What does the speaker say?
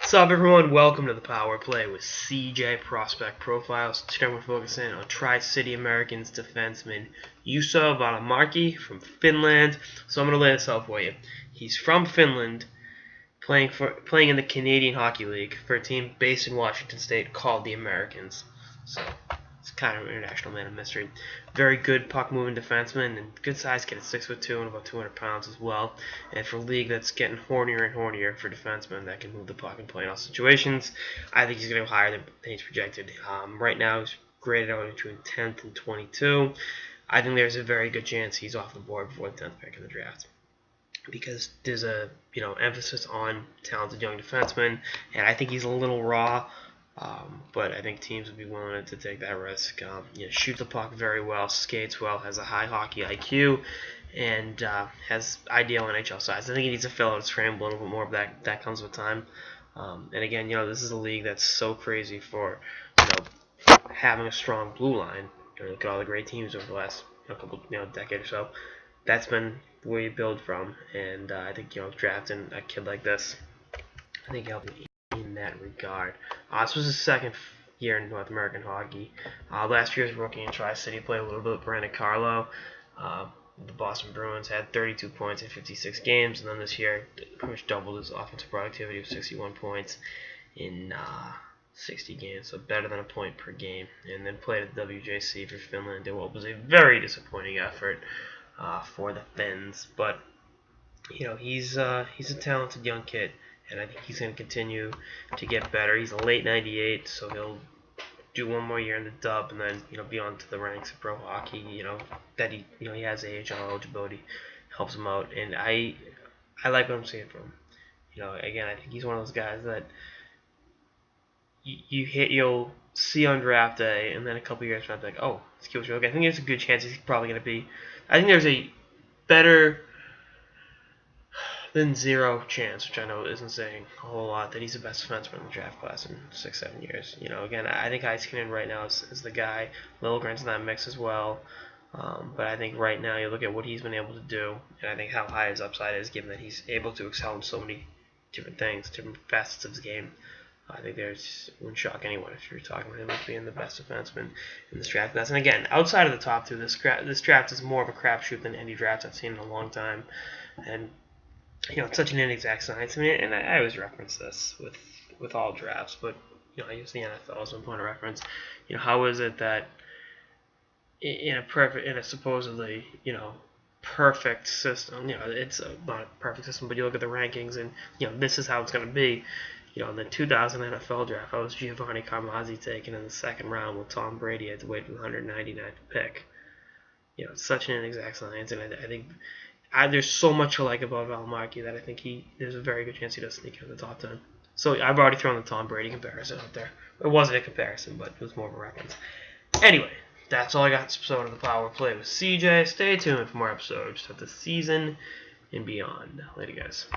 What's up, everyone? Welcome to the Power Play with CJ Prospect Profiles. Today we're focusing on Tri-City Americans defenseman Juuso Valimaki from Finland. So I'm going to lay this out for you. He's from Finland, playing in the Canadian Hockey League for a team based in Washington State called the Americans. So it's kind of an international man of mystery. Very good puck-moving defenseman and good size kid at 6'2" and about 200 pounds as well. And for a league that's getting hornier and hornier for defensemen that can move the puck and play in all situations, I think he's going to go higher than he's projected. Right now he's graded out between 10th and 22. I think there's a very good chance he's off the board before the 10th pick in the draft, because there's a emphasis on talented young defensemen, and I think he's a little raw. But I think teams would be willing to take that risk. Shoots the puck very well, skates well, has a high hockey IQ, and has ideal NHL size. I think he needs to fill out his frame a little bit more, but that comes with time. And again, this is a league that's so crazy for having a strong blue line. Look at all the great teams over the last couple decade or so. That's been where you build from, and I think drafting a kid like this, I think he'll be in that regard. This was his second year in North American hockey. Last year's rookie in Tri-City played a little bit with Brandon Carlo. The Boston Bruins had 32 points in 56 games, and then this year pretty much doubled his offensive productivity of 61 points in 60 games, so better than a point per game. And then played at WJC for Finland in what was a very disappointing effort for the Finns. But he's a talented young kid, and I think he's going to continue to get better. He's a late 98, so he'll do one more year in the dub, and then be on to the ranks of pro hockey. That he has AHL eligibility, helps him out, and I like what I'm seeing from him. Again, I think he's one of those guys that you'll see on draft day, and then a couple years from now, like, oh, this kid was really good. I think there's a good chance he's probably going to be. I think there's a better than zero chance, which I know isn't saying a whole lot, that he's the best defenseman in the draft class in 6-7 years. Again, I think Heiskanen right now is the guy. Liljegren's in that mix as well. But I think right now you look at what he's been able to do, and I think how high his upside is, given that he's able to excel in so many different things, different facets of his game. I think it wouldn't shock anyone if you're talking about him as being the best defenseman in this draft class. And again, outside of the top two, this draft is more of a crapshoot than any draft I've seen in a long time. And it's such an inexact science. And I always reference this with all drafts, but I use the NFL as one point of reference. How is it that in a supposedly perfect system, it's not a perfect system, but you look at the rankings and this is how it's going to be. In the 2000 NFL draft, I was Giovanni Carmazzi taken in the second round with Tom Brady at the weight of 199th pick. It's such an inexact science, and I think there's so much to like about Valimaki that I think there's a very good chance he does sneak in the top 10. So I've already thrown the Tom Brady comparison out there. It wasn't a comparison, but it was more of a reference. Anyway, that's all I got this episode of the Power Play with CJ. Stay tuned for more episodes of the season and beyond. Later, guys.